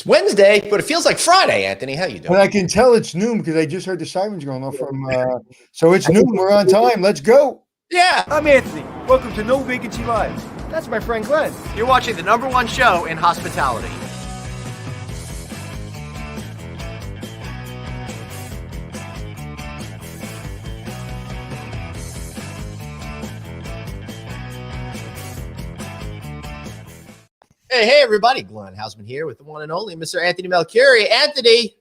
It's Wednesday, but it feels like Friday, Anthony. How you doing? And I can tell it's noon because I just heard the sirens going off from. So it's noon. We're on time. Let's go. Yeah. I'm Anthony. Welcome to No Vacancy Live. That's my friend Glenn. You're watching the #1 show in hospitality. Hey, everybody. Glenn Houseman here with the one and only Mr. Anthony Melchiori. Anthony,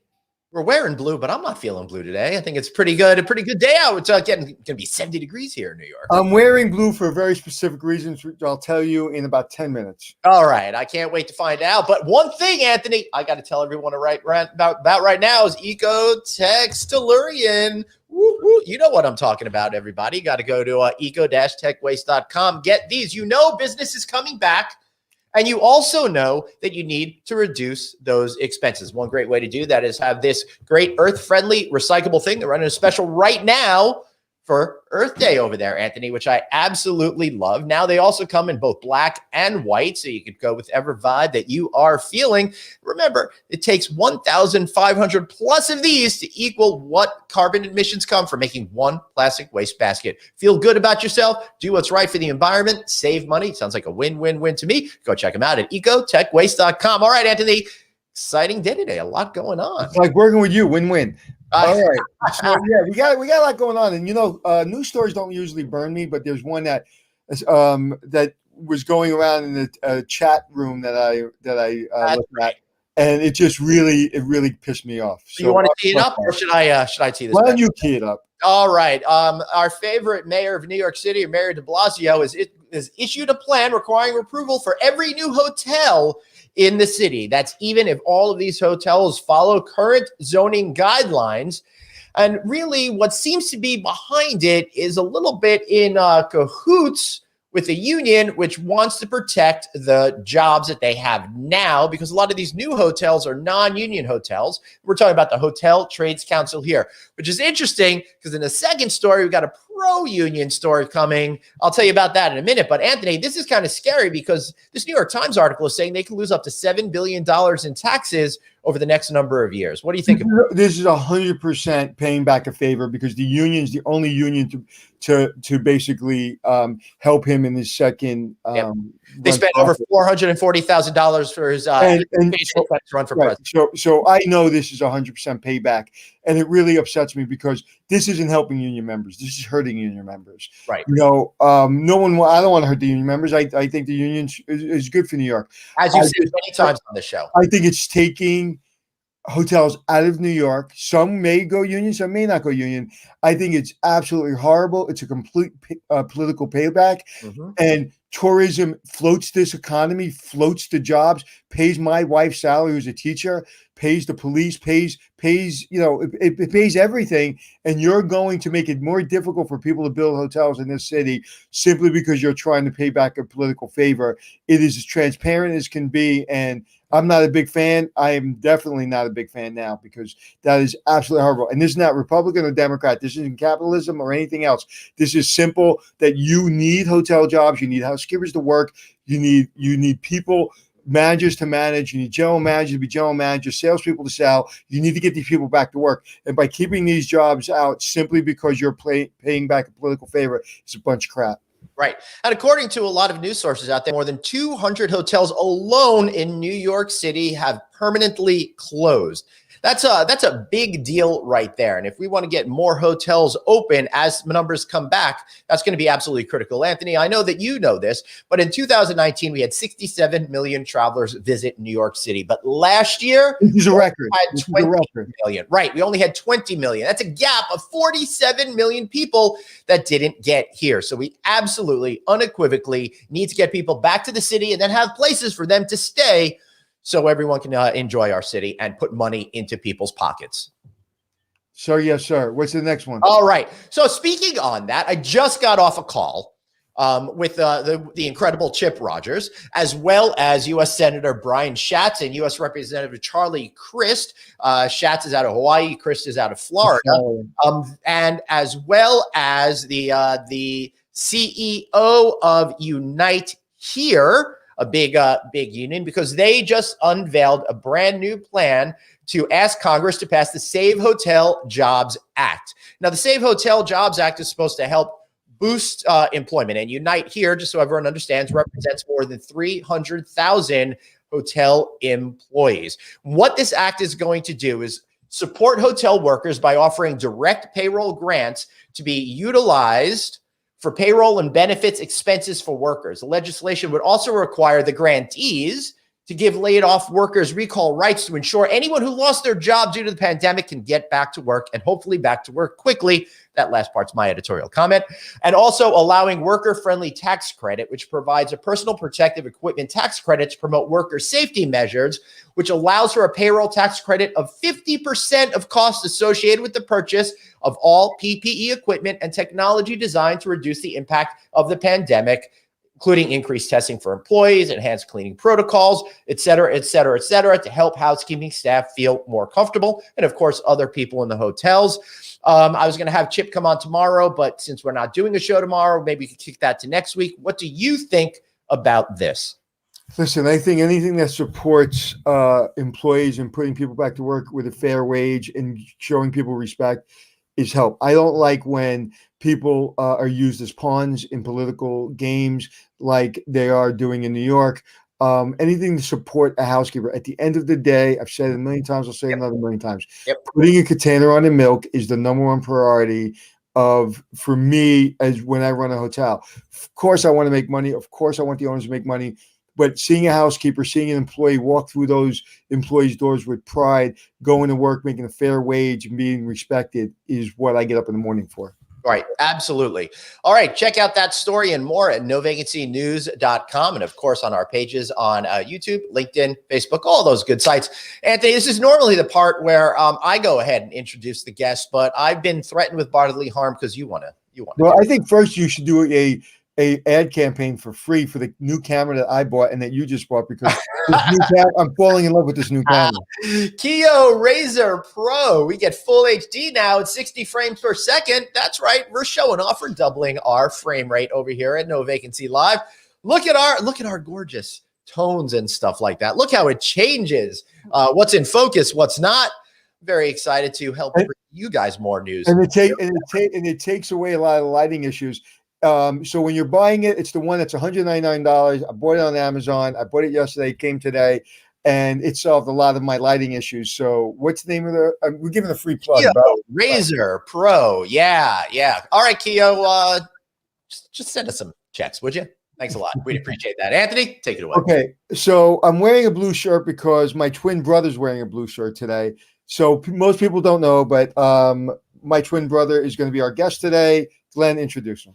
we're wearing blue, but I'm not feeling blue today. I think it's pretty good. A pretty good day out. It's going to be 70 degrees here in New York. I'm wearing blue for very specific reasons, which I'll tell you in about 10 minutes. All right. I can't wait to find out. But one thing, Anthony, I got to tell everyone about right now is Eco-Textilurian. Woo-hoo. You know what I'm talking about, everybody. You got to go to eco-techwaste.com. Get these. You know business is coming back. And you also know that you need to reduce those expenses. One great way to do that is have this great earth-friendly recyclable thing. They're running a special right now for Earth Day over there, Anthony, which I absolutely love. Now they also come in both black and white, so you could go with whatever vibe that you are feeling. Remember, it takes 1,500 plus of these to equal what carbon emissions come from making one plastic waste basket. Feel good about yourself, do what's right for the environment, save money. Sounds like a win-win-win to me. Go check them out at ecotechwaste.com. All right, Anthony, exciting day today. A lot going on. It's like working with you, win-win. All right. So yeah, we got a lot going on, and news stories don't usually burn me, but there's one that that was going around in the chat room that I looked at, and it really pissed me off. So you want to tee it up, or should I tee this? Why don't you tee it up? All right. Our favorite mayor of New York City, Mayor de Blasio, has issued a plan requiring approval for every new hotel in the city. That's even if all of these hotels follow current zoning guidelines. And really what seems to be behind it is a little bit in cahoots with the union, which wants to protect the jobs that they have now, because a lot of these new hotels are non-union hotels. We're talking about the Hotel Trades Council here, which is interesting because in the second story, we've got a pro-union story coming. I'll tell you about that in a minute. But Anthony, this is kind of scary because this New York Times article is saying they can lose up to $7 billion in taxes over the next number of years. What do you think? This is 100% paying back a favor because the union's the only union to basically help him in his second. They spent over $440,000 for his run for president. So I know this is 100% payback, and it really upsets me because this isn't helping union members. This is hurting union members. Right. No one. I don't want to hurt the union members. I think the union is good for New York. As you've said many times on the show. I think it's taking hotels out of New York. Some may go union, some may not go union. I think it's absolutely horrible. It's a complete political payback. And tourism floats this economy, floats the jobs, pays my wife's salary who's a teacher, pays the police, pays, it pays everything. And you're going to make it more difficult for people to build hotels in this city simply because you're trying to pay back a political favor. It is as transparent as can be. And I'm not a big fan. I am definitely not a big fan now because that is absolutely horrible. And this is not Republican or Democrat. This isn't capitalism or anything else. This is simple that you need hotel jobs. You need housekeepers to work. You need people, managers to manage. You need general managers to be general managers, salespeople to sell. You need to get these people back to work. And by keeping these jobs out simply because you're paying back a political favor, it's a bunch of crap. Right. And according to a lot of news sources out there, more than 200 hotels alone in New York City have permanently closed. That's a big deal right there. And if we want to get more hotels open as numbers come back, that's going to be absolutely critical. Anthony, I know that you know this, but in 2019, we had 67 million travelers visit New York City. But last year, this is a record. Had 20 million. Right. We only had 20 million. That's a gap of 47 million people that didn't get here. So we absolutely, unequivocally need to get people back to the city and then have places for them to stay so everyone can enjoy our city and put money into people's pockets. So, yes, sir. What's the next one? All right. So speaking on that, I just got off a call with the incredible Chip Rogers, as well as U.S. Senator Brian Schatz and U.S. Representative Charlie Crist. Schatz is out of Hawaii. Crist is out of Florida. And as well as the CEO of Unite Here, a big union, because they just unveiled a brand new plan to ask Congress to pass the Save Hotel Jobs Act. Now, the Save Hotel Jobs Act is supposed to help boost employment, and Unite here, just so everyone understands, represents more than 300,000 hotel employees. What this act is going to do is support hotel workers by offering direct payroll grants to be utilized for payroll and benefits expenses for workers. The legislation would also require the grantees to give laid off workers recall rights to ensure anyone who lost their job due to the pandemic can get back to work, and hopefully back to work quickly. That last part's my editorial comment. And also allowing worker-friendly tax credit, which provides a personal protective equipment tax credit to promote worker safety measures, which allows for a payroll tax credit of 50% of costs associated with the purchase of all PPE equipment and technology designed to reduce the impact of the pandemic, including increased testing for employees, enhanced cleaning protocols, et cetera, et cetera, et cetera, to help housekeeping staff feel more comfortable, and of course, other people in the hotels. I was going to have Chip come on tomorrow, but since we're not doing a show tomorrow, maybe we could kick that to next week. What do you think about this? Listen, I think anything that supports employees and putting people back to work with a fair wage and showing people respect is help. I don't like when people are used as pawns in political games like they are doing in New York. Anything to support a housekeeper. At the end of the day, I've said it a million times, I'll say it another million times. Putting a container on the milk is the number one priority for me as when I run a hotel. Of course, I want to make money. Of course, I want the owners to make money. But seeing a housekeeper, seeing an employee walk through those employees' doors with pride, going to work, making a fair wage, and being respected is what I get up in the morning for. Right. Absolutely. All right. Check out that story and more at novacancynews.com. And of course, on our pages on YouTube, LinkedIn, Facebook, all those good sites. Anthony, this is normally the part where I go ahead and introduce the guest, but I've been threatened with bodily harm because you want to. Well, I think first you should do a ad campaign for free for the new camera that I bought and that you just bought, because I'm falling in love with this new camera. Keo Razor Pro. We get full HD now at 60 frames per second. That's right. We're showing off. We're doubling our frame rate over here at No Vacancy Live. Look at our gorgeous tones and stuff like that. Look how it changes. What's in focus, what's not. Very excited to help bring you guys more news. And it takes away a lot of lighting issues. So when you're buying it, it's the one that's $199. I bought it on Amazon. I bought it yesterday. It came today, and it solved a lot of my lighting issues. So what's the name of we're giving a free plug. Razor Pro. Yeah. All right, Keo, just send us some checks, would you? Thanks a lot. We'd appreciate that. Anthony, take it away. Okay. So I'm wearing a blue shirt because my twin brother's wearing a blue shirt today. So most people don't know, but my twin brother is going to be our guest today. Glenn, introduce him.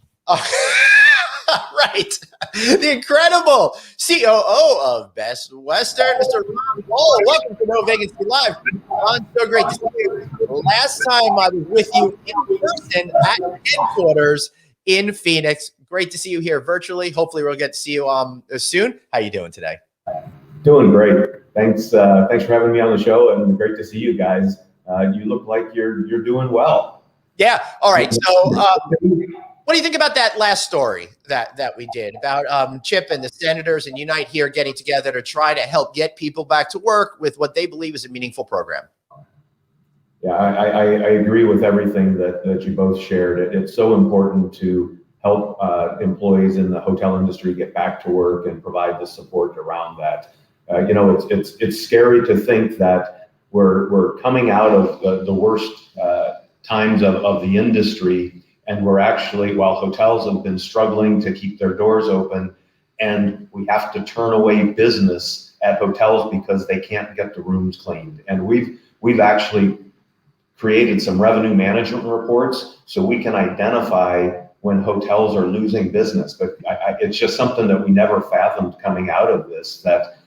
Right. The incredible COO of Best Western, Mr. Ron Pohl. Welcome to No Vacancy Live. Ron, so great to see you. Last time I was with you in person at headquarters in Phoenix. Great to see you here virtually. Hopefully we'll get to see you soon. How you doing today? Doing great. Thanks for having me on the show, and great to see you guys. You look like you're doing well. Yeah. All right. So what do you think about that last story that we did about Chip and the senators and Unite here getting together to try to help get people back to work with what they believe is a meaningful program? Yeah, I agree with everything that you both shared. It's so important to help employees in the hotel industry get back to work and provide the support around that. It's scary to think that we're coming out of the worst times of the industry. And we're actually, while hotels have been struggling to keep their doors open, and we have to turn away business at hotels because they can't get the rooms cleaned. And we've actually created some revenue management reports so we can identify when hotels are losing business. But it's just something that we never fathomed coming out of this, that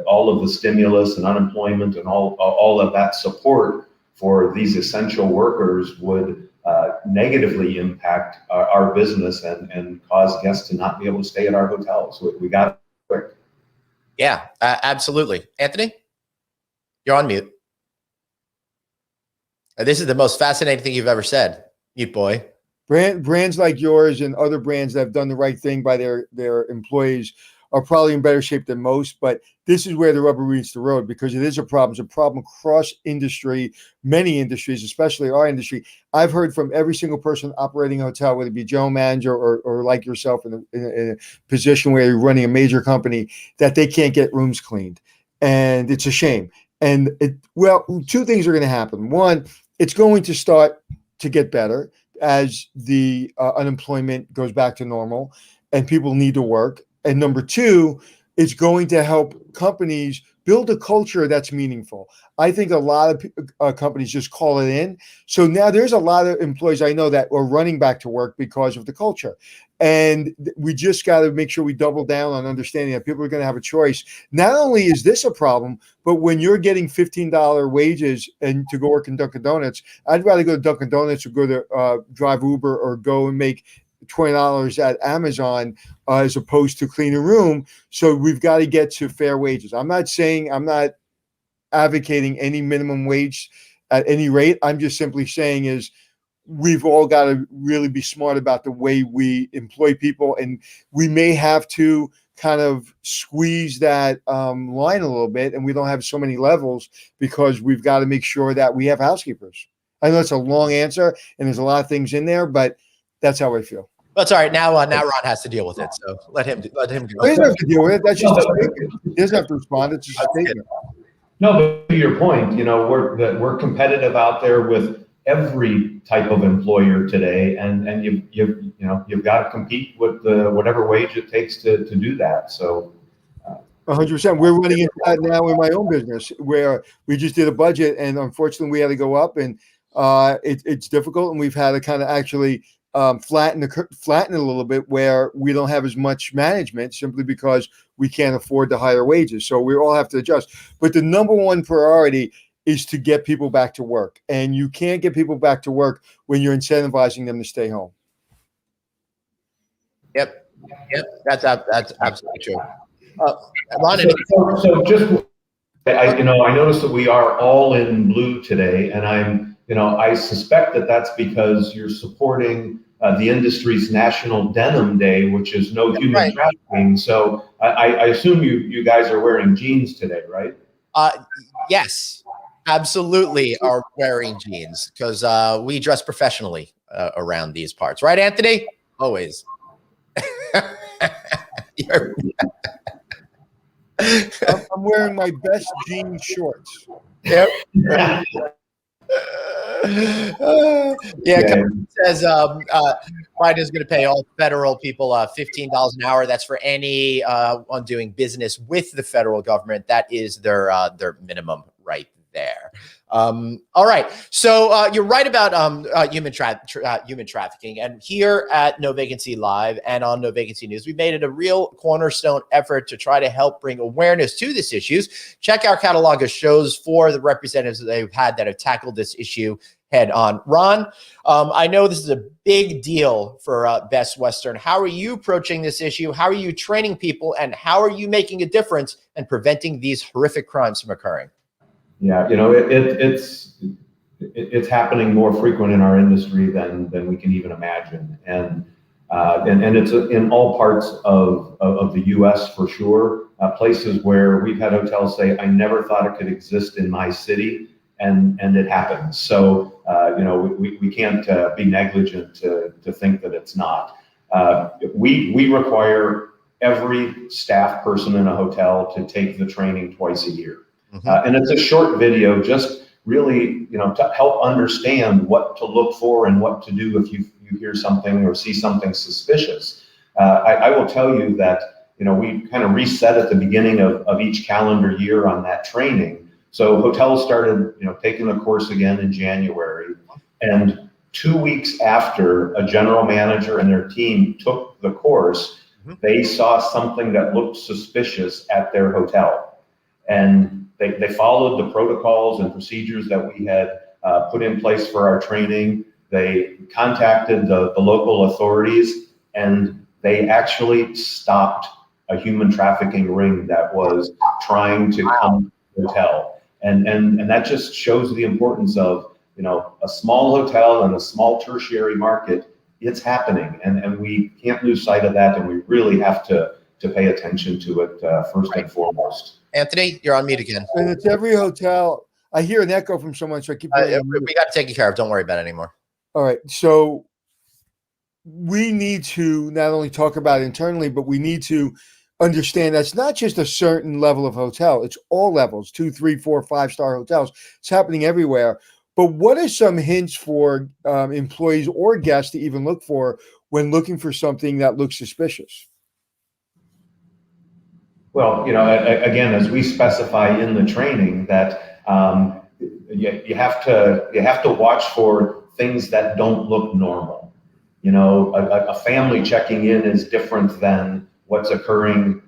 all of the stimulus and unemployment and all of that support for these essential workers would negatively impact our business and cause guests to not be able to stay at our hotels. We got it quick. Yeah, absolutely. Anthony, you're on mute. This is the most fascinating thing you've ever said, mute boy. Brands like yours and other brands that have done the right thing by their employees are probably in better shape than most, but this is where the rubber meets the road, because it is a problem. It's a problem across industry, many industries, especially our industry. I've heard from every single person operating a hotel, whether it be general manager or like yourself in a position where you're running a major company, that they can't get rooms cleaned. And it's a shame. And two things are going to happen. One, it's going to start to get better as the unemployment goes back to normal and people need to work. And number two, it's going to help companies build a culture that's meaningful. I think a lot of companies just call it in. So now there's a lot of employees I know that are running back to work because of the culture. And we just got to make sure we double down on understanding that people are going to have a choice. Not only is this a problem, but when you're getting $15 wages and to go work in Dunkin' Donuts, I'd rather go to Dunkin' Donuts or go to drive Uber or go and make $20 at Amazon as opposed to clean a room. So we've got to get to fair wages. I'm not advocating any minimum wage at any rate. I'm just simply saying is we've all got to really be smart about the way we employ people, and we may have to kind of squeeze that line a little bit, and we don't have so many levels because we've got to make sure that we have housekeepers. I know it's a long answer and there's a lot of things in there, but that's how I feel. That's all right. Now Ron has to deal with it. So let him go. He doesn't have to deal with it. That's just a statement. He doesn't have to respond. It's just a statement. No, but to your point, we're competitive out there with every type of employer today, and you've got to compete with whatever wage it takes to do that. So 100%. We're running into that now in my own business, where we just did a budget, and unfortunately we had to go up, and it's difficult, and we've had to kind of actually flatten it a little bit, where we don't have as much management simply because we can't afford the higher wages. So we all have to adjust. But the number one priority is to get people back to work. And you can't get people back to work when you're incentivizing them to stay home. Yep. That's absolutely true. Ron, so just, I noticed that we are all in blue today, and I suspect that that's because you're supporting the industry's National Denim Day, which is no human trafficking. So I assume you guys are wearing jeans today, right? Yes, absolutely are wearing jeans because we dress professionally around these parts. Right, Anthony? Always. I'm wearing my best jean shorts. Yep. Says Biden is going to pay all federal people $15 an hour. That's for any on doing business with the federal government. That is their minimum right there. All right. So you're right about human trafficking. And here at No Vacancy Live and on No Vacancy News, we made it a real cornerstone effort to try to help bring awareness to this issues. Check our catalog of shows for the representatives that they've had that have tackled this issue head on. Ron, I know this is a big deal for Best Western. How are you approaching this issue? How are you training people? And how are you making a difference and preventing these horrific crimes from occurring? Yeah, it's happening more frequent in our industry than we can even imagine, and it's in all parts of the U.S. for sure. Places where we've had hotels say, "I never thought it could exist in my city," and it happens. So we can't be negligent to think that it's not. We require every staff person in a hotel to take the training twice a year. And it's a short video, just really, to help understand what to look for and what to do if you hear something or see something suspicious. I will tell you that, we kind of reset at the beginning of each calendar year on that training. So hotels started, taking the course again in January. And 2 weeks after a general manager and their team took the course, they saw something that looked suspicious at their hotel. And they followed the protocols and procedures that we had put in place for our training. They contacted the local authorities, and they actually stopped a human trafficking ring that was trying to come to the hotel. And that just shows the importance of, a small hotel and a small tertiary market. It's happening, and we can't lose sight of that, and we really have to to pay attention to it first and foremost. Anthony, you're on mute again. And it's every hotel. I hear an echo from someone, so I keep hearing We got to take care of. Don't worry about it anymore. All right. So we need to not only talk about it internally, but we need to understand that's not just a certain level of hotel. It's all levels, 2, 3, 4, 5-star hotels. It's happening everywhere. But what are some hints for employees or guests to even look for when looking for something that looks suspicious? Well, again, as we specify in the training, that you have to watch for things that don't look normal. A family checking in is different than what's occurring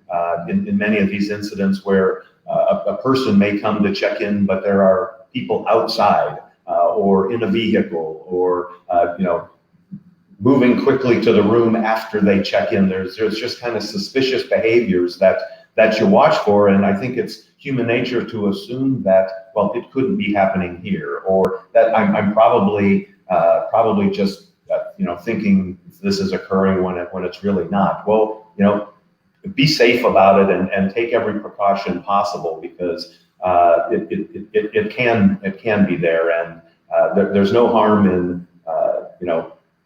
in many of these incidents where a person may come to check in, but there are people outside or in a vehicle or moving quickly to the room after they check in. There's just kind of suspicious behaviors that you watch for, and I think it's human nature to assume that, well, it couldn't be happening here, or that I'm probably just thinking this is occurring when it's really not. Well, be safe about it and take every precaution possible, because it can be there, and there's no harm in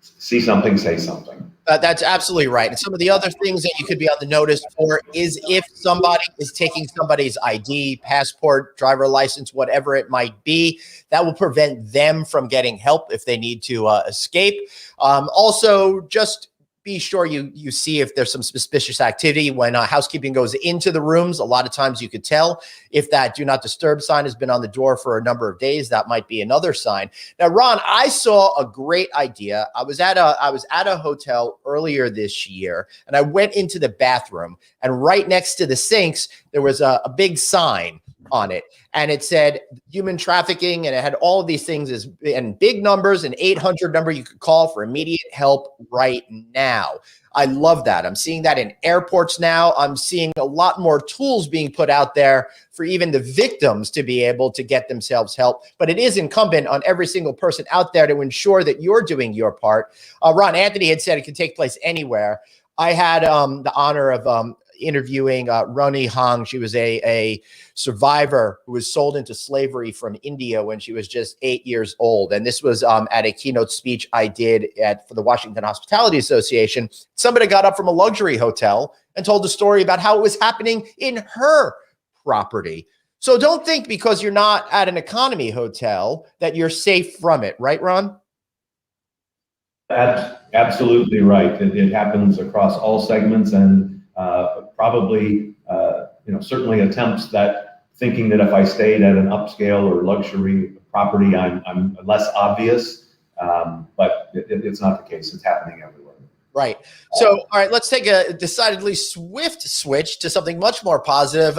see something, say something. That's absolutely right. And some of the other things that you could be on the notice for is if somebody is taking somebody's ID, passport, driver license, whatever it might be, that will prevent them from getting help if they need to escape. Also, just be sure you see if there's some suspicious activity. When housekeeping goes into the rooms, a lot of times you could tell if that do not disturb sign has been on the door for a number of days. That might be another sign. Now, Ron, I saw a great idea. I was at a hotel earlier this year, and I went into the bathroom, and right next to the sinks, there was a big sign on it, and it said human trafficking, and it had all of these things and big numbers, an 800 number you could call for immediate help right now. I love that. I'm seeing that in airports now. I'm seeing a lot more tools being put out there for even the victims to be able to get themselves help. But it is incumbent on every single person out there to ensure that you're doing your part. Ron, Anthony had said it could take place anywhere. I had the honor of interviewing Roni Hong. She was a survivor who was sold into slavery from India when she was just 8 years old. And this was at a keynote speech I did for the Washington Hospitality Association. Somebody got up from a luxury hotel and told a story about how it was happening in her property. So don't think because you're not at an economy hotel that you're safe from it. Right, Ron? That's absolutely right. It happens across all segments, and probably, certainly attempts that thinking that if I stayed at an upscale or luxury property, I'm less obvious, but it's not the case. It's happening everywhere. Right. So, all right, let's take a decidedly swift switch to something much more positive.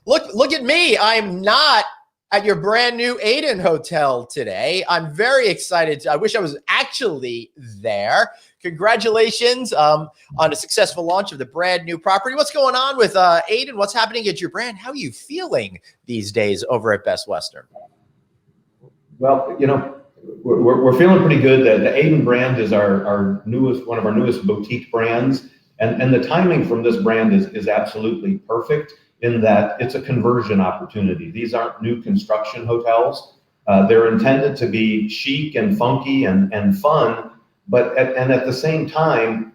Look at me. I'm not at your brand new Aiden hotel today. I'm very excited. I wish I was actually there. Congratulations on a successful launch of the brand new property. What's going on with Aiden? What's happening at your brand? How are you feeling these days over at Best Western? Well, we're feeling pretty good. The Aiden brand is one of our newest boutique brands, and the timing from this brand is absolutely perfect in that it's a conversion opportunity. These aren't new construction hotels. They're intended to be chic and funky and fun, but at the same time,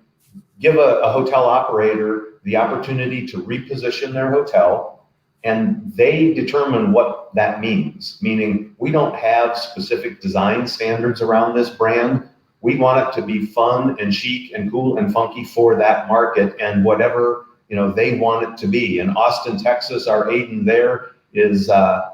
give a hotel operator the opportunity to reposition their hotel, and they determine what that means. Meaning, we don't have specific design standards around this brand. We want it to be fun and chic and cool and funky for that market, and whatever they want it to be. In Austin, Texas, our Aiden there is a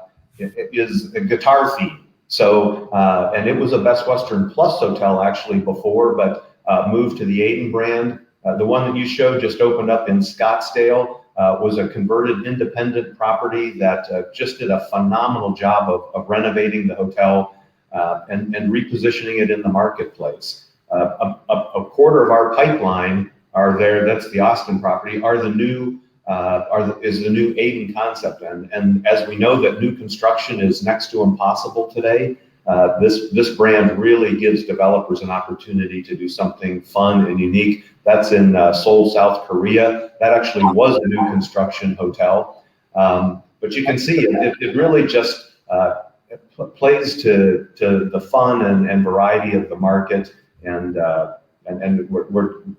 guitar theme. So, and it was a Best Western Plus hotel actually before, but moved to the Aiden brand. The one that you showed just opened up in Scottsdale, was a converted independent property that just did a phenomenal job of renovating the hotel and repositioning it in the marketplace. A quarter of our pipeline are there. That's the Austin property. Is the new Aiden concept, and as we know that new construction is next to impossible today, This brand really gives developers an opportunity to do something fun and unique. That's in Seoul, South Korea. That actually was a new construction hotel. But you can see it really just plays to the fun and variety of the market, and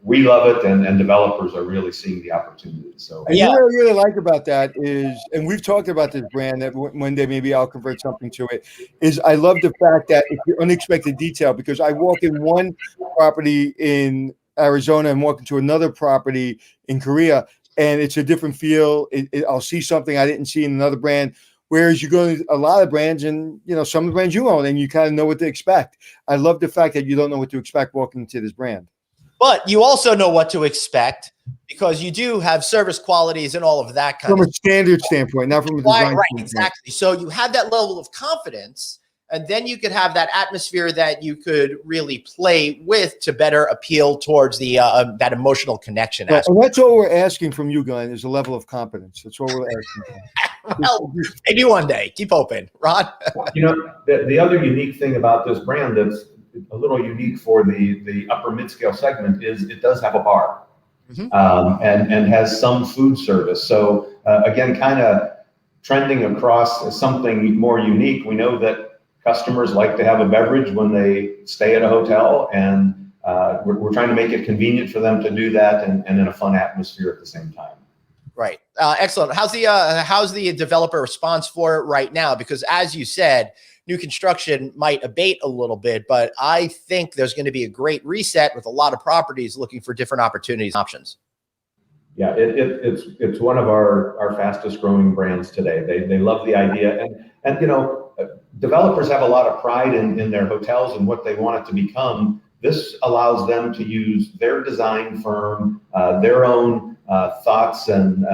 we love it, and developers are really seeing the opportunity. So and what I really like about that is, and we've talked about this brand, that one day maybe I'll convert something to it, is I love the fact that it's the unexpected detail, because I walk in one property in Arizona and walk into another property in Korea, and it's a different feel. I'll see something I didn't see in another brand. Whereas you go to a lot of brands, and some of the brands you own, and you kind of know what to expect. I love the fact that you don't know what to expect walking into this brand. But you also know what to expect, because you do have service qualities and all of that kind of from a standard standpoint, not from a design right, standpoint. exactly. So you have that level of confidence, and then you could have that atmosphere that you could really play with to better appeal towards the that emotional connection. Right. And that's all we're asking from you, Glenn, is a level of competence. That's all we're asking for. Well, maybe one day. Keep open, Ron. The other unique thing about this brand that's a little unique for the upper mid-scale segment is it does have a bar, and has some food service. So again, kind of trending across something more unique. We know that customers like to have a beverage when they stay at a hotel, and we're trying to make it convenient for them to do that, and in a fun atmosphere at the same time. Right. Excellent. How's the developer response for it right now? Because as you said, new construction might abate a little bit, but I think there's going to be a great reset with a lot of properties looking for different opportunities, options. Yeah, it's one of our fastest growing brands today. They love the idea, and developers have a lot of pride in their hotels and what they want it to become. This allows them to use their design firm, their own thoughts and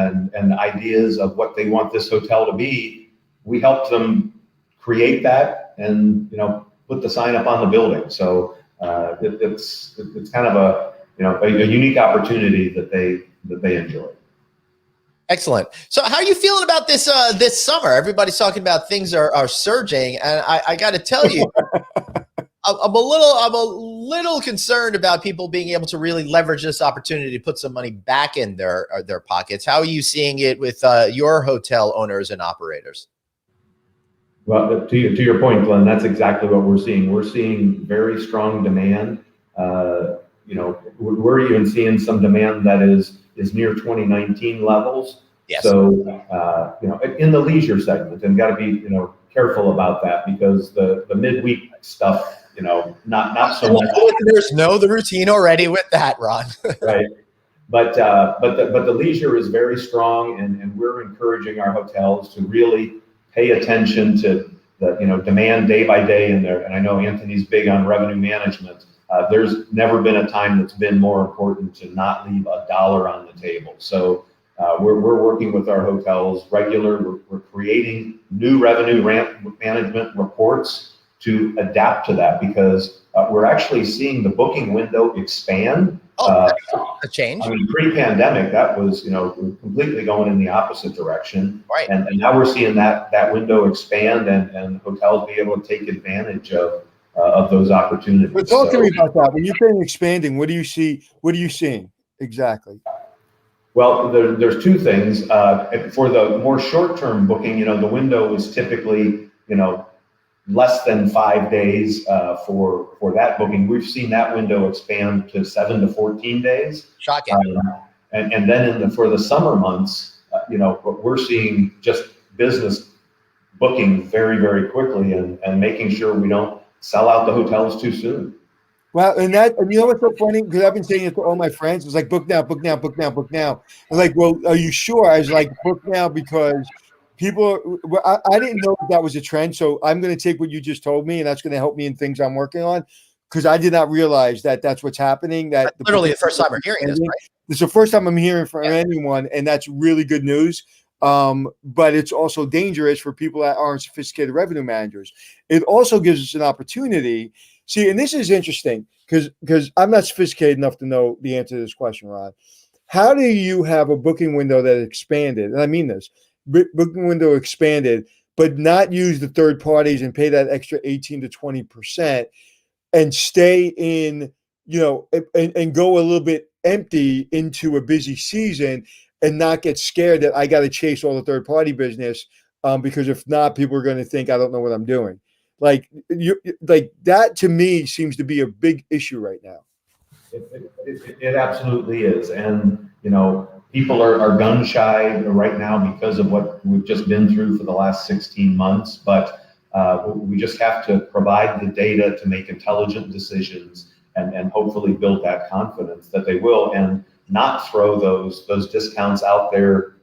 ideas of what they want this hotel to be. We help them create that, and put the sign up on the building. So it's kind of a unique opportunity that they enjoy. Excellent. So how are you feeling about this this summer? Everybody's talking about things are surging, and I got to tell you, I'm a little concerned about people being able to really leverage this opportunity to put some money back in their pockets. How are you seeing it with your hotel owners and operators? Well, to your point, Glenn, that's exactly what we're seeing. We're seeing very strong demand. We're even seeing some demand that is near 2019 levels. Yes. So, in the leisure segment, and got to be, careful about that, because the midweek stuff, not so much. Listeners know the routine already with that, Ron. Right. But the leisure is very strong, and we're encouraging our hotels to really pay attention to the demand day by day in there. And I know Anthony's big on revenue management. There's never been a time that's been more important to not leave $1 on the table. So we're working with our hotels regular. We're creating new revenue management reports to adapt to that, because we're actually seeing the booking window expand. A change. I mean, pre-pandemic, that was completely going in the opposite direction. Right. And now we're seeing that window expand, and hotels be able to take advantage of those opportunities. But talk to me about that. When you're saying expanding, what do you see? What are you seeing exactly? Well, there's two things. For the more short-term booking, the window is typically, less than 5 days for that booking. We've seen that window expand to 7 to 14 days. Shocking. And then for the summer months, we're seeing just business booking very, very quickly, and making sure we don't sell out the hotels too soon. Well, and you know what's so funny? Because I've been saying it to all my friends. It's like, book now, book now, book now, book now. I'm like, well, are you sure? I was like, book now, because people, I didn't know that was a trend. So I'm going to take what you just told me, and that's going to help me in things I'm working on, because I did not realize that that's what's happening. That's literally the first time I'm hearing this, right? It's the first time I'm hearing from anyone, and that's really good news. But it's also dangerous for people that aren't sophisticated revenue managers. It also gives us an opportunity. See, and this is interesting, because I'm not sophisticated enough to know the answer to this question, Ron. How do you have a booking window that expanded? And I mean this, booking window expanded, but not use the third parties and pay that extra 18 to 20% and stay in, and go a little bit empty into a busy season and not get scared that I got to chase all the third party business. Because if not, people are going to think I don't know what I'm doing. Like that to me seems to be a big issue right now. It absolutely is. And, people are gun shy right now because of what we've just been through for the last 16 months. But we just have to provide the data to make intelligent decisions and hopefully build that confidence that they will, and not throw those discounts out there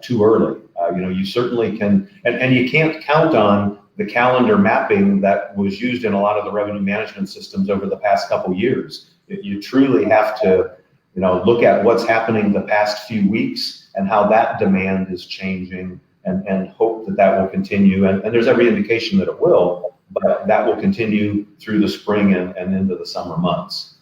too early. You certainly can, and you can't count on the calendar mapping that was used in a lot of the revenue management systems over the past couple years. You truly have to, look at what's happening the past few weeks and how that demand is changing, and hope that will continue. And there's every indication that it will, but that will continue through the spring and into the summer months.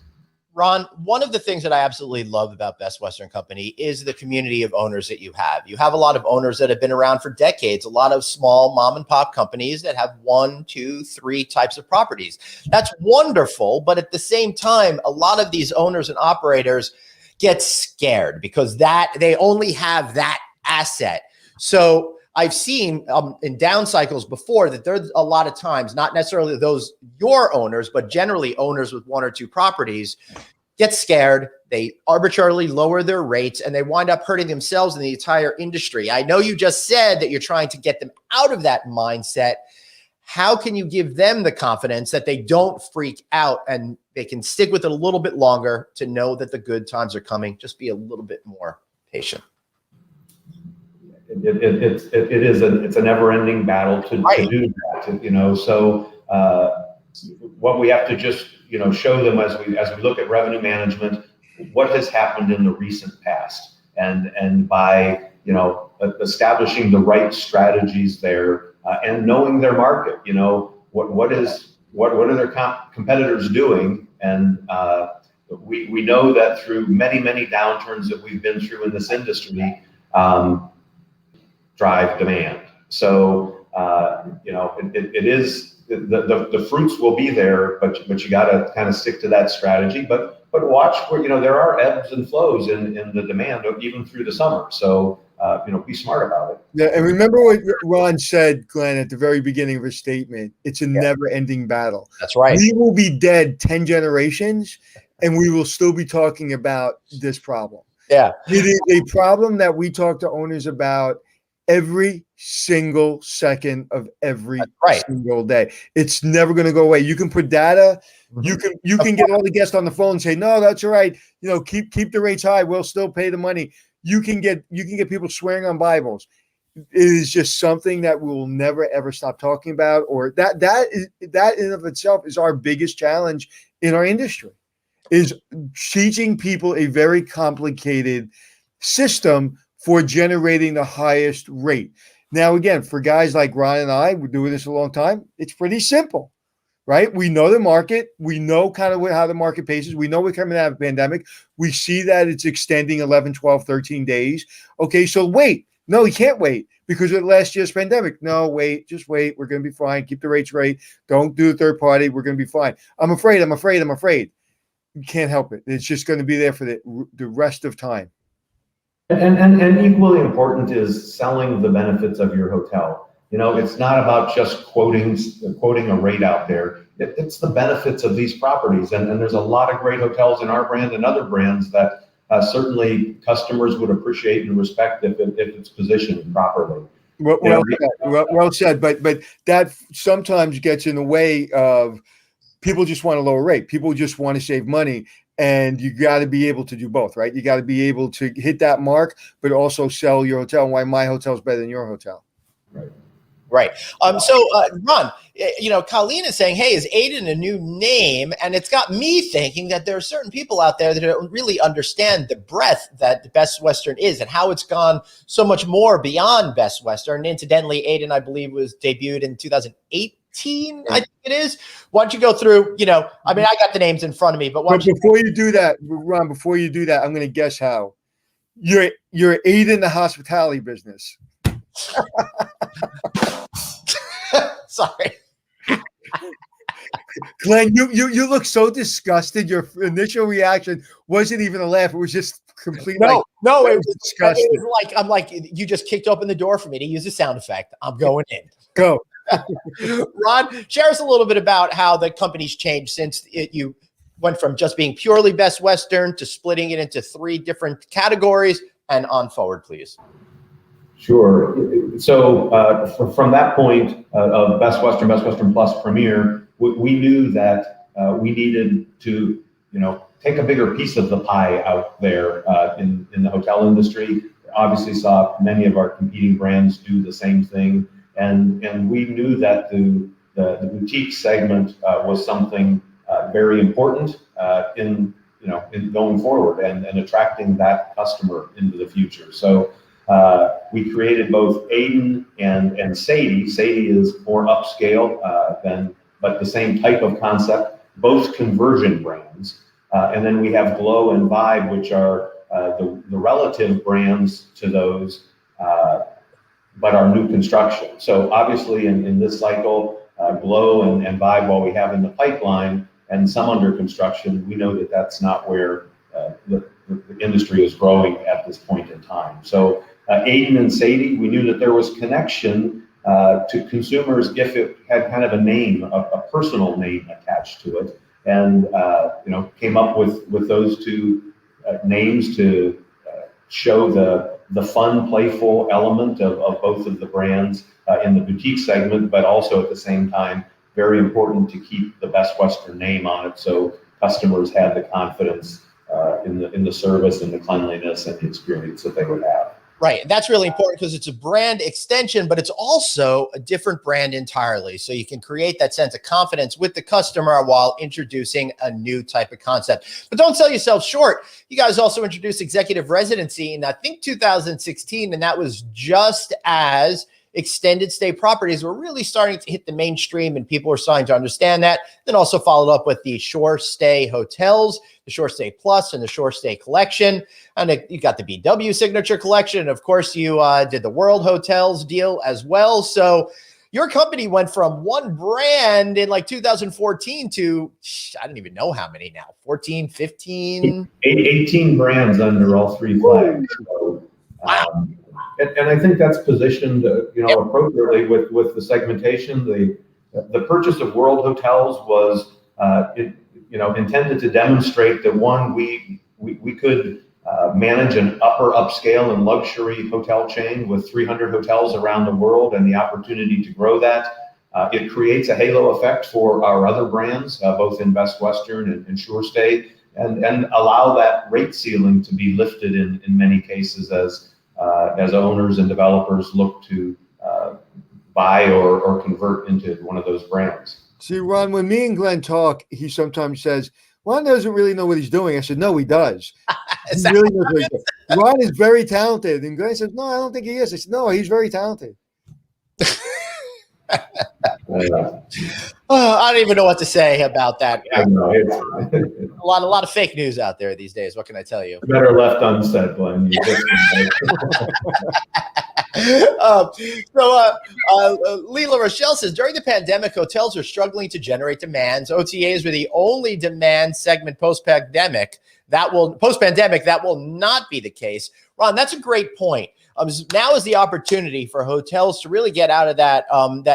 Ron, one of the things that I absolutely love about Best Western Company is the community of owners that you have. You have a lot of owners that have been around for decades, a lot of small mom and pop companies that have 1, 2, 3 types of properties. That's wonderful. But at the same time, a lot of these owners and operators get scared because they only have that asset. So I've seen in down cycles before that there's a lot of times, not necessarily those your owners, but generally owners with 1 or 2 properties get scared. They arbitrarily lower their rates and they wind up hurting themselves and the entire industry. I know you just said that you're trying to get them out of that mindset. How can you give them the confidence that they don't freak out and they can stick with it a little bit longer to know that the good times are coming? Just be a little bit more patient. It's a never-ending battle to do that. So what we have to just show them as we look at revenue management, what has happened in the recent past, and by establishing the right strategies there, and knowing their market. What are their competitors doing, and we know that through many downturns that we've been through in this industry. Drive demand. So, it is the fruits will be there, but you got to kind of stick to that strategy. But watch where there are ebbs and flows in the demand even through the summer. So be smart about it. Yeah, and remember what Ron said, Glenn, at the very beginning of his statement. It's a never-ending battle. That's right. We will be dead 10 generations, and we will still be talking about this problem. Yeah, it is a problem that we talk to owners about every single second of every single day. It's never going to go away. You can put data. Mm-hmm. You can get all the guests on the phone and say, no, that's all right. Keep the rates high. We'll still pay the money. You can get people swearing on Bibles. It is just something that we will never ever stop talking about. Or that in of itself is our biggest challenge in our industry, is teaching people a very complicated system for generating the highest rate. Now, again, for guys like Ron and I, we're doing this a long time, it's pretty simple, right? We know the market. We know kind of how the market paces. We know we're coming out of a pandemic. We see that it's extending 11, 12, 13 days. Okay, so wait. No, we can't wait because of last year's pandemic. No, wait, just wait. We're going to be fine. Keep the rates right. Don't do the third party. We're going to be fine. I'm afraid. You can't help it. It's just going to be there for the rest of time. And equally important is selling the benefits of your hotel. It's not about just quoting a rate out there. It's the benefits of these properties. And there's a lot of great hotels in our brand and other brands that certainly customers would appreciate and respect if it's positioned properly. Well said. But that sometimes gets in the way of people just want a lower rate. People just want to save money. And you got to be able to do both, right? You got to be able to hit that mark, but also sell your hotel and why my hotel is better than your hotel. Right. So, Ron, Colleen is saying, hey, is Aiden a new name? And it's got me thinking that there are certain people out there that don't really understand the breadth that Best Western is and how it's gone so much more beyond Best Western. Incidentally, Aiden, I believe, was debuted in 2008. I think it is. Why don't you go through, I got the names in front of me, but before you do that, Ron, I'm going to guess how. You're Aiden, the hospitality business. Sorry. Glenn, you look so disgusted. Your initial reaction wasn't even a laugh; it was just complete. No, it was disgusting. was like I'm like you just kicked open the door for me to use a sound effect. I'm going in. Go, Ron. Share us a little bit about how the company's changed since you went from just being purely Best Western to splitting it into 3 different categories, and on forward, please. Sure. So from that point of Best Western Plus Premier, we knew that we needed to, take a bigger piece of the pie out there in the hotel industry. Obviously, saw many of our competing brands do the same thing, and we knew that the boutique segment was something very important in going forward and attracting that customer into the future. So. We created both Aiden and Sadie. Sadie is more upscale but the same type of concept, both conversion brands. And then we have Glow and Vibe, which are the relative brands to those, but are new construction. So obviously in this cycle, Glow and Vibe, while we have in the pipeline and some under construction, we know that that's not where the industry is growing at this point in time. So Aiden and Sadie, we knew that there was connection to consumers if it had kind of a name, a personal name attached to it, and came up with those 2 names to show the fun, playful element of both of the brands in the boutique segment, but also at the same time very important to keep the Best Western name on it, so customers had the confidence in the service and the cleanliness and the experience that they would have. Right. That's really important because it's a brand extension, but it's also a different brand entirely. So you can create that sense of confidence with the customer while introducing a new type of concept. But don't sell yourself short. You guys also introduced executive residency in, I think, 2016, and that was just as extended stay properties were really starting to hit the mainstream and people were starting to understand that. Then also followed up with the Shore Stay hotels, the Shore Stay Plus and the Shore Stay Collection. And you got the BW Signature Collection. And of course, you did the World Hotels deal as well. So your company went from one brand in like 2014 to, I don't even know how many now, 14, 15? 18 brands under all 3 flags. So, wow. And I think that's positioned, appropriately with the segmentation. The purchase of World Hotels was, intended to demonstrate that one, we could manage an upper upscale and luxury hotel chain with 300 hotels around the world, and the opportunity to grow that. It creates a halo effect for our other brands, both in Best Western and Shore Stay, and allow that rate ceiling to be lifted in many cases as owners and developers look to buy or convert into one of those brands. See, Ron, when me and Glenn talk, he sometimes says, Ron doesn't really know what he's doing. I said, no, he does. He really knows what he's doing. Ron is very talented. And Glenn says, no, I don't think he is. I said, no, he's very talented. I don't even know what to say about that. I know, a lot of fake news out there these days. What can I tell you? Better left unsaid, Glenn. Leela Rochelle says, during the pandemic, hotels are struggling to generate demands. OTAs were the only demand segment post-pandemic. That will not be the case. Ron, that's a great point. Now is the opportunity for hotels to really get out of that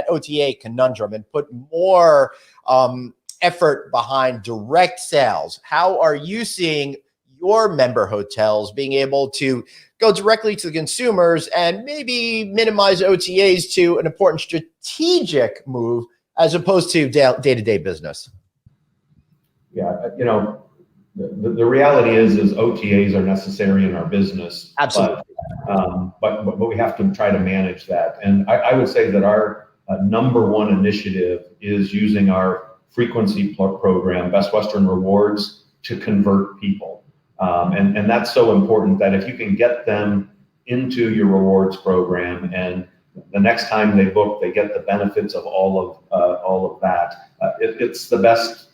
OTA conundrum and put more effort behind direct sales. How are you seeing your member hotels being able to go directly to the consumers and maybe minimize OTAs to an important strategic move as opposed to day-to-day business? Yeah, the reality is OTAs are necessary in our business. Absolutely. But we have to try to manage that. And I would say that our number one initiative is using our frequency program, Best Western Rewards, to convert people. And that's so important that if you can get them into your rewards program and the next time they book, they get the benefits of all of that. It's the best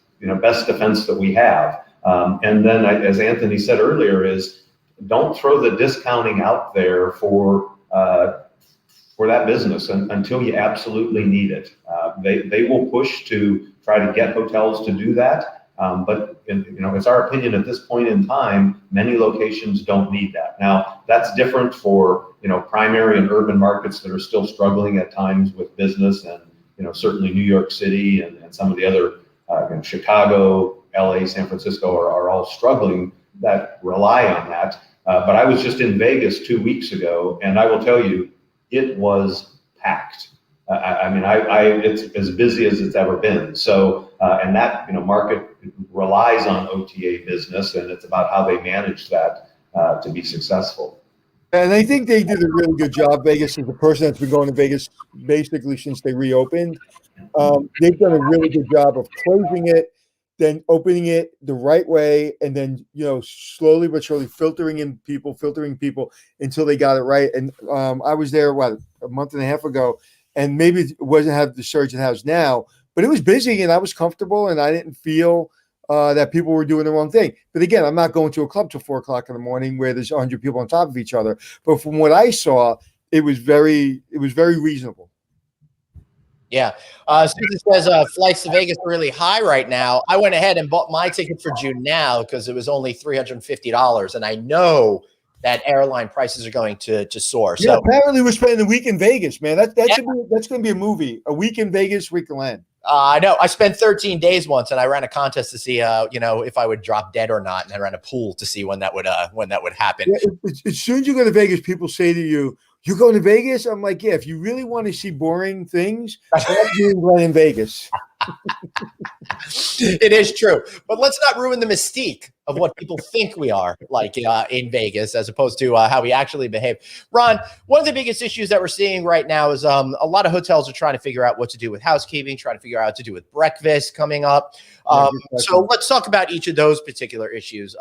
defense that we have. And then, as Anthony said earlier, is don't throw the discounting out there for that business until you absolutely need it. They will push to try to get hotels to do that. But it's our opinion at this point in time, many locations don't need that. Now, that's different for, primary and urban markets that are still struggling at times with business, and, certainly New York City and some of the other, Chicago, LA, San Francisco are all struggling that rely on that. But I was just in Vegas 2 weeks ago, and I will tell you, it was packed. It's as busy as it's ever been. So, and that, market relies on OTA business, and it's about how they manage that to be successful. And I think they did a really good job. Vegas is the person that's been going to Vegas basically since they reopened. They've done a really good job of closing it, then opening it the right way, and then, slowly but surely filtering people until they got it right. And I was there, a month and a half ago, and maybe it wasn't have the surge it has now, but it was busy and I was comfortable and I didn't feel that people were doing the wrong thing. But again, I'm not going to a club till 4:00 in the morning where there's 100 people on top of each other. But from what I saw, it was very reasonable. Yeah. Susan says flights to Vegas are really high right now. I went ahead and bought my ticket for June now because it was only $350. And I know that airline prices are going to soar. Yeah, so apparently we're spending a week in Vegas, man. That's going to be a movie. A week in Vegas, week to land. I know. I spent 13 days once, and I ran a contest to see, if I would drop dead or not, and I ran a pool to see when that would happen. Yeah, as soon as you go to Vegas, people say to you, "You're going to Vegas?" I'm like, "Yeah." If you really want to see boring things, that's doing in Vegas. It is true, but let's not ruin the mystique of what people think we are like in Vegas, as opposed to how we actually behave. Ron, one of the biggest issues that we're seeing right now is a lot of hotels are trying to figure out what to do with housekeeping, trying to figure out what to do with breakfast coming up. So let's talk about each of those particular issues.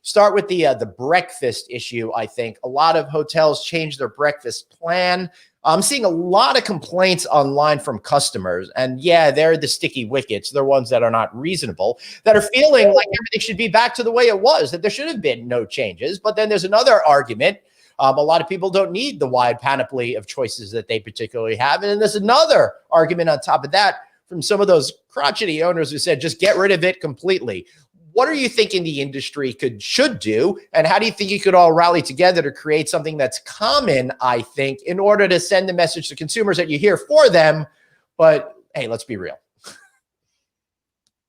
Start with the breakfast issue. I think a lot of hotels change their breakfast plan. I'm seeing a lot of complaints online from customers, and yeah, they're the sticky wickets. They're ones that are not reasonable, that are feeling like everything should be back to the way it was, that there should have been no changes. But then there's another argument. A lot of people don't need the wide panoply of choices that they particularly have. And then there's another argument on top of that from some of those crotchety owners who said, just get rid of it completely. What are you thinking the industry should do? And how do you think you could all rally together to create something that's common, I think, in order to send the message to consumers that you're here for them? But hey, let's be real.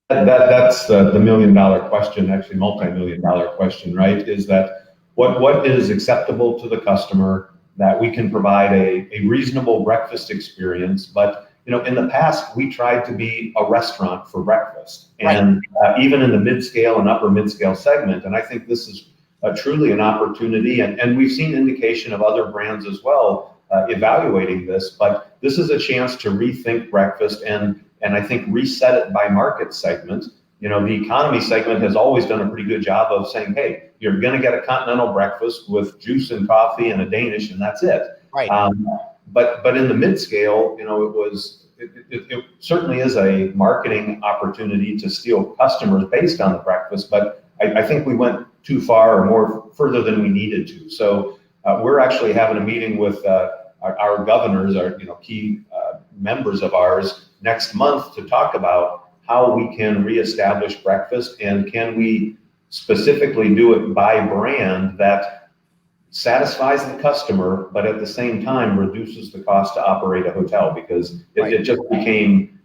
That's the million-dollar question, actually multi-million-dollar question, right? Is that what is acceptable to the customer, that we can provide a reasonable breakfast experience, but in the past, we tried to be a restaurant for breakfast, and even in the mid-scale and upper mid-scale segment. And I think this is truly an opportunity, and we've seen indication of other brands as well evaluating this, but this is a chance to rethink breakfast and I think reset it by market segment. The economy segment has always done a pretty good job of saying, hey, you're going to get a continental breakfast with juice and coffee and a Danish, and that's it. Right. But in the mid-scale, it certainly is a marketing opportunity to steal customers based on the breakfast. But I think we went too far or further than we needed to. So we're actually having a meeting with our governors, our key members of ours next month to talk about how we can reestablish breakfast, and can we specifically do it by brand that satisfies the customer, but at the same time reduces the cost to operate a hotel, because it just became,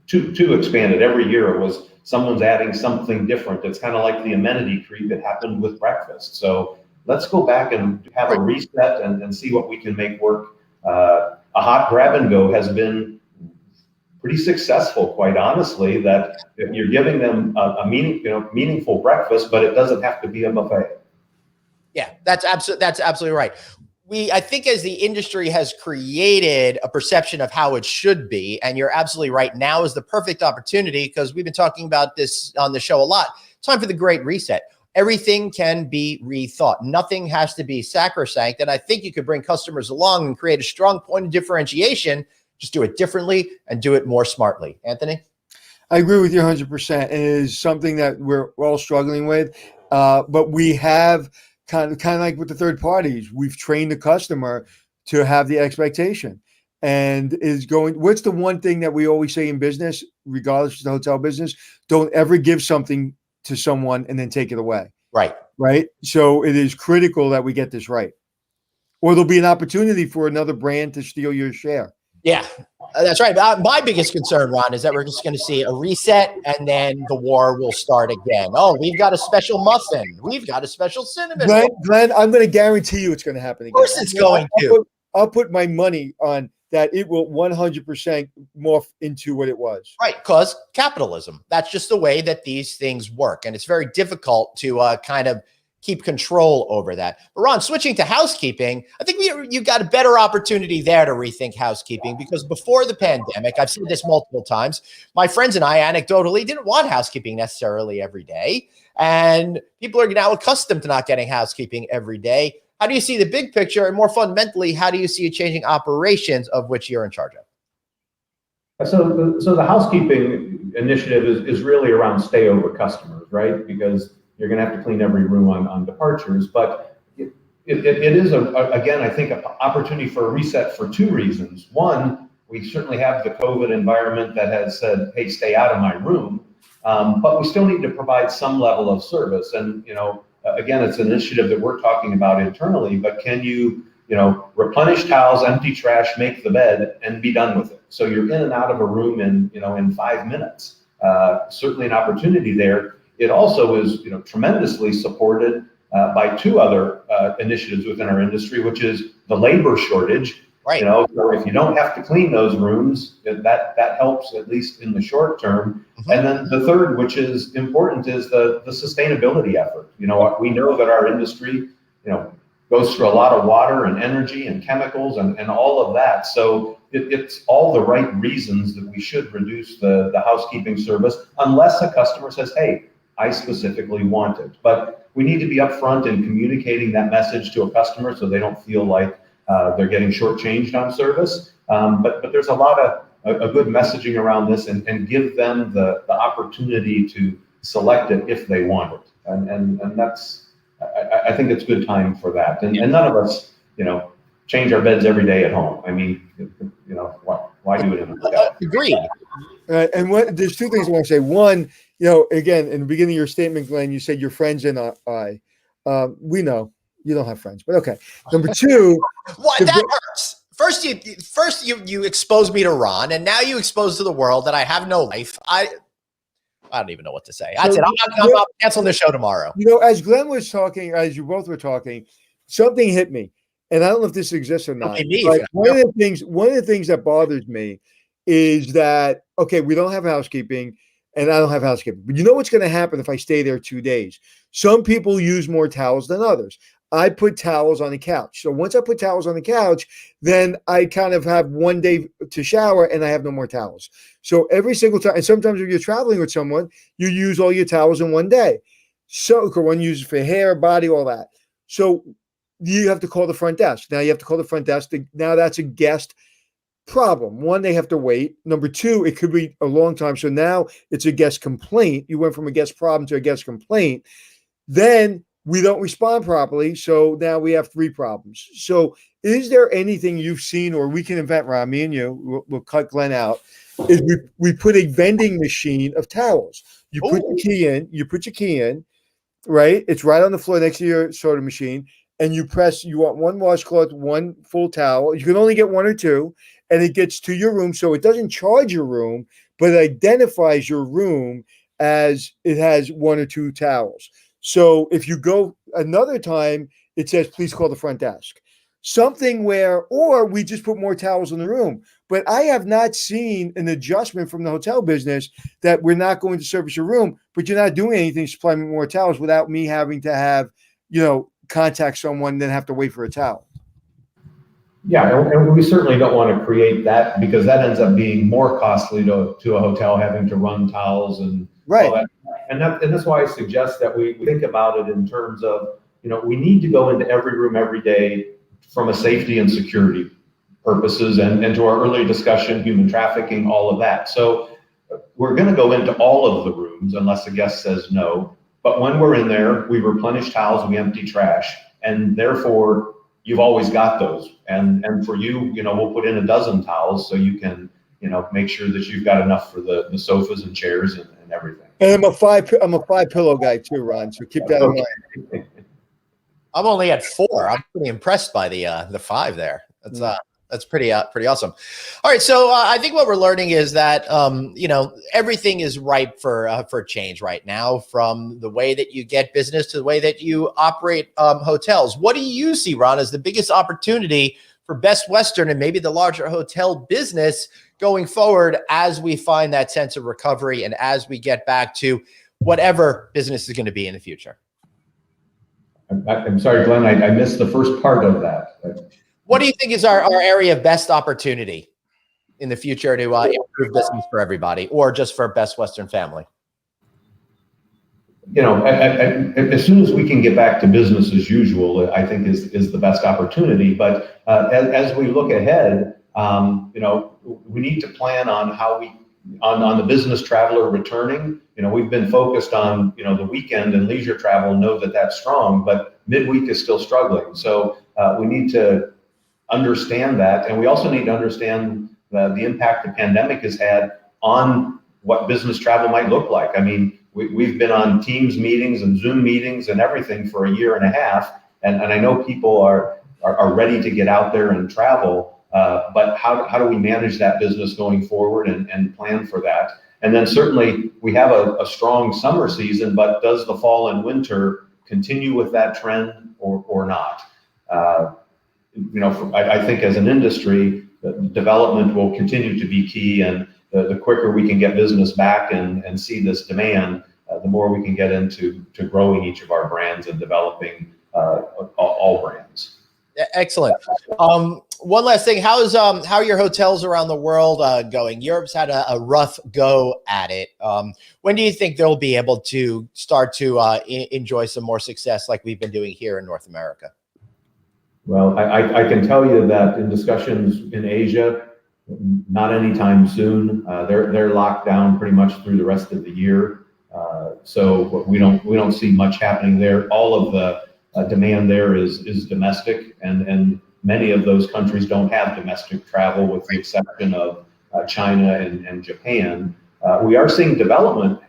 too expanded. Every year it was someone's adding something different. It's kind of like the amenity creep that happened with breakfast. So let's go back and have a reset and see what we can make work. A hot grab and go has been pretty successful, quite honestly, that you're giving them a meaningful breakfast, but it doesn't have to be a buffet. Yeah, that's absolutely right. I think as the industry has created a perception of how it should be, and you're absolutely right, now is the perfect opportunity, because we've been talking about this on the show a lot. Time for the great reset. Everything can be rethought. Nothing has to be sacrosanct. And I think you could bring customers along and create a strong point of differentiation. Just do it differently and do it more smartly. Anthony? I agree with you 100%. It is something that we're all struggling with, but we have kind of like with the third parties, we've trained the customer to have the expectation. and is going, what's the one thing that we always say in business, regardless of the hotel business? Don't ever give something to someone and then take it away. Right. Right. So it is critical that we get this right, or there'll be an opportunity for another brand to steal your share. Yeah, that's right. My biggest concern, Ron, is that we're just going to see a reset and then the war will start again. Oh, we've got a special muffin. We've got a special cinnamon. Glenn, I'm going to guarantee you it's going to happen again. Of course it's going to. I'll put my money on that. It will 100% morph into what it was. Right, because capitalism. That's just the way that these things work. And it's very difficult to kind of keep control over that. But Ron, switching to housekeeping, I think you got a better opportunity there to rethink housekeeping, because before the pandemic, I've said this multiple times, my friends and I anecdotally didn't want housekeeping necessarily every day. And people are now accustomed to not getting housekeeping every day. How do you see the big picture? And more fundamentally, how do you see it changing operations of which you're in charge of? So the housekeeping initiative is really around stay over customers, right? Because you're going to have to clean every room on departures, but it is again, I think, an opportunity for a reset for two reasons. One, we certainly have the COVID environment that has said, "Hey, stay out of my room," but we still need to provide some level of service. And again, it's an initiative that we're talking about internally. But can you replenish towels, empty trash, make the bed, and be done with it? So you're in and out of a room in 5 minutes. Certainly an opportunity there. It also is, tremendously supported by two other initiatives within our industry, which is the labor shortage. Right. So if you don't have to clean those rooms, that helps, at least in the short term. Mm-hmm. And then the third, which is important, is the sustainability effort. We know that our industry, goes through a lot of water and energy and chemicals and all of that. So it's all the right reasons that we should reduce the housekeeping service, unless a customer says, "Hey, I specifically want it." But we need to be upfront in communicating that message to a customer so they don't feel like they're getting shortchanged on service. But there's a lot of a good messaging around this, and give them the opportunity to select it if they want it. And that's, I think it's good time for that. And none of us, change our beds every day at home. I mean, why do it in the hotel? Agreed. And there's two things I want to say. One, again, in the beginning of your statement, Glenn, you said your friends and I. We know you don't have friends, but okay. Number two, that hurts. First you expose me to Ron, and now you expose to the world that I have no life. I don't even know what to say. I said I'm canceling the show tomorrow. As Glenn was talking, as you both were talking, something hit me, and I don't know if this exists or not. But one of the things that bothers me is that, okay, we don't have housekeeping, and I don't have housekeeping. But you know what's going to happen if I stay there 2 days? Some people use more towels than others. I put towels on the couch. So once I put towels on the couch, then I kind of have 1 day to shower and I have no more towels. So every single time, and sometimes if you're traveling with someone, you use all your towels in 1 day. So one uses for hair, body, all that. So you have to call the front desk. Now you have to call the front desk. Now that's a guest problem. One, they have to wait. Number two, it could be a long time. So now it's a guest complaint. You went from a guest problem to a guest complaint. Then we don't respond properly. So now we have 3 problems. So is there anything you've seen, or we can invent, Ron, me and you, we'll cut Glenn out, is we put a vending machine of towels. You put your key in, right? It's right on the floor next to your soda machine. And you want 1 washcloth, 1 full towel. You can only get 1 or 2, and it gets to your room. So it doesn't charge your room, but it identifies your room as it has 1 or 2 towels. So if you go another time, it says, please call the front desk. Something or we just put more towels in the room. But I have not seen an adjustment from the hotel business that we're not going to service your room, but you're not doing anything to supply me more towels without me having to have, contact someone, then have to wait for a towel. Yeah, and we certainly don't want to create that, because that ends up being more costly to a hotel, having to run towels and all that. And that's why I suggest that we think about it in terms of, we need to go into every room every day from a safety and security purposes, and to our earlier discussion, human trafficking, all of that. So we're going to go into all of the rooms unless the guest says no. But when we're in there, we replenish towels, we empty trash, and therefore you've always got those. And for you, we'll put in a dozen towels so you can, make sure that you've got enough for the sofas and chairs and everything. And I'm a five pillow guy too, Ron. So keep that in mind. I'm only at 4. I'm pretty impressed by the 5 there. That's pretty awesome. All right, so I think what we're learning is that everything is ripe for change right now, from the way that you get business to the way that you operate hotels. What do you see, Ron, as the biggest opportunity for Best Western and maybe the larger hotel business going forward as we find that sense of recovery and as we get back to whatever business is going to be in the future? I'm sorry, Glenn, I missed the first part of that. What do you think is our area of best opportunity in the future to improve business for everybody, or just for Best Western family? As soon as we can get back to business as usual, I think is the best opportunity. But as we look ahead, we need to plan on how on the business traveler returning. We've been focused on, the weekend and leisure travel, know that that's strong, but midweek is still struggling. So we need to understand that. And we also need to understand the impact the pandemic has had on what business travel might look like. I mean, we've been on Teams meetings and Zoom meetings and everything for a year and a half. And I know people are ready to get out there and travel, but how do we manage that business going forward and plan for that? And then certainly we have a strong summer season, but does the fall and winter continue with that trend or not? I think as an industry, the development will continue to be key, and the quicker we can get business back and see this demand, the more we can get into growing each of our brands and developing all brands. Excellent. One last thing. How are your hotels around the world going? Europe's had a rough go at it. When do you think they'll be able to start to enjoy some more success like we've been doing here in North America? Well, I can tell you that in discussions in Asia, not anytime soon. They're locked down pretty much through the rest of the year. So we don't see much happening there. All of the demand there is domestic, and many of those countries don't have domestic travel, with the exception of China and Japan. We are seeing development,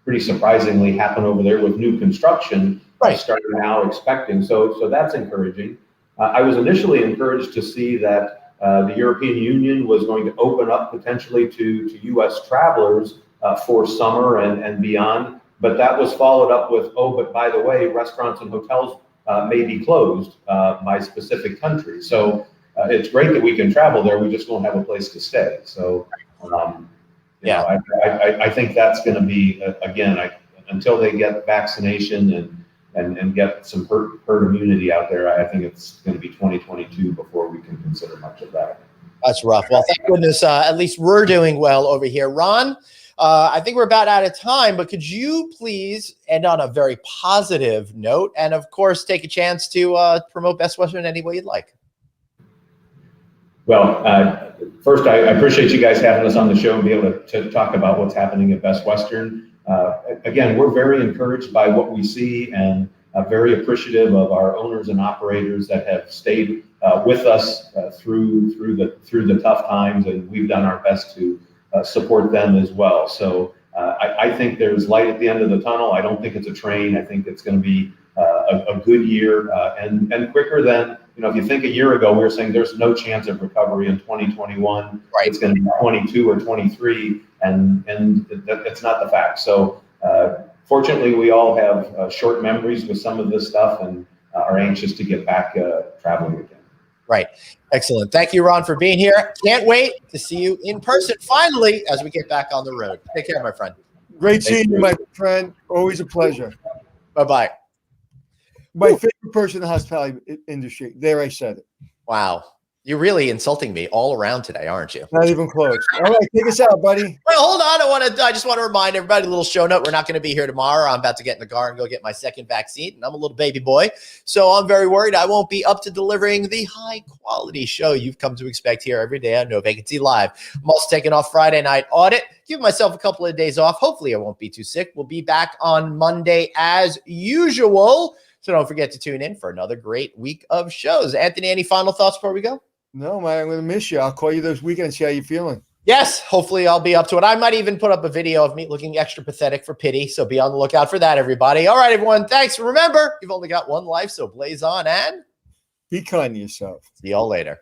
pretty surprisingly happen over there with new construction. Right. Starting now, expecting. So that's encouraging. I was initially encouraged to see that the European Union was going to open up potentially to U.S. travelers for summer and beyond. But that was followed up with, but by the way, restaurants and hotels may be closed by specific countries. So it's great that we can travel there. We just won't have a place to stay. So I think that's going to be, again, until they get vaccination and get some herd immunity out there, I think it's going to be 2022 before we can consider much of that. That's rough. Well, thank goodness, at least we're doing well over here. Ron, I think we're about out of time, but could you please end on a very positive note and, of course, take a chance to promote Best Western any way you'd like? Well, first, I appreciate you guys having us on the show and be able to talk about what's happening at Best Western. Again, we're very encouraged by what we see and very appreciative of our owners and operators that have stayed with us through the tough times, and we've done our best to support them as well. So I think there's light at the end of the tunnel. I don't think it's a train. I think it's going to be a good year and quicker than, if you think a year ago, we were saying there's no chance of recovery in 2021. Right. It's going to be 22 or 23, and that's not the fact. So fortunately, we all have short memories with some of this stuff and are anxious to get back traveling again. Right. Excellent. Thank you, Ron, for being here. Can't wait to see you in person finally as we get back on the road. Take care, my friend. Great seeing you, my friend. Always a pleasure. Bye-bye. My favorite person in the hospitality industry. There, I said it. Wow. You're really insulting me all around today, aren't you? Not even close. All right, take us out, buddy. Well, hold on. I just want to remind everybody, a little show note. We're not going to be here tomorrow. I'm about to get in the car and go get my second vaccine, and I'm a little baby boy. So I'm very worried I won't be up to delivering the high quality show you've come to expect here every day on No Vacancy Live. I'm also taking off Friday night audit. Give myself a couple of days off. Hopefully I won't be too sick. We'll be back on Monday as usual. So don't forget to tune in for another great week of shows. Anthony, any final thoughts before we go? No, man, I'm going to miss you. I'll call you this weekend and see how you're feeling. Yes, hopefully I'll be up to it. I might even put up a video of me looking extra pathetic for pity. So be on the lookout for that, everybody. All right, everyone. Thanks. Remember, you've only got one life, so blaze on and Be kind to yourself. see y'all later.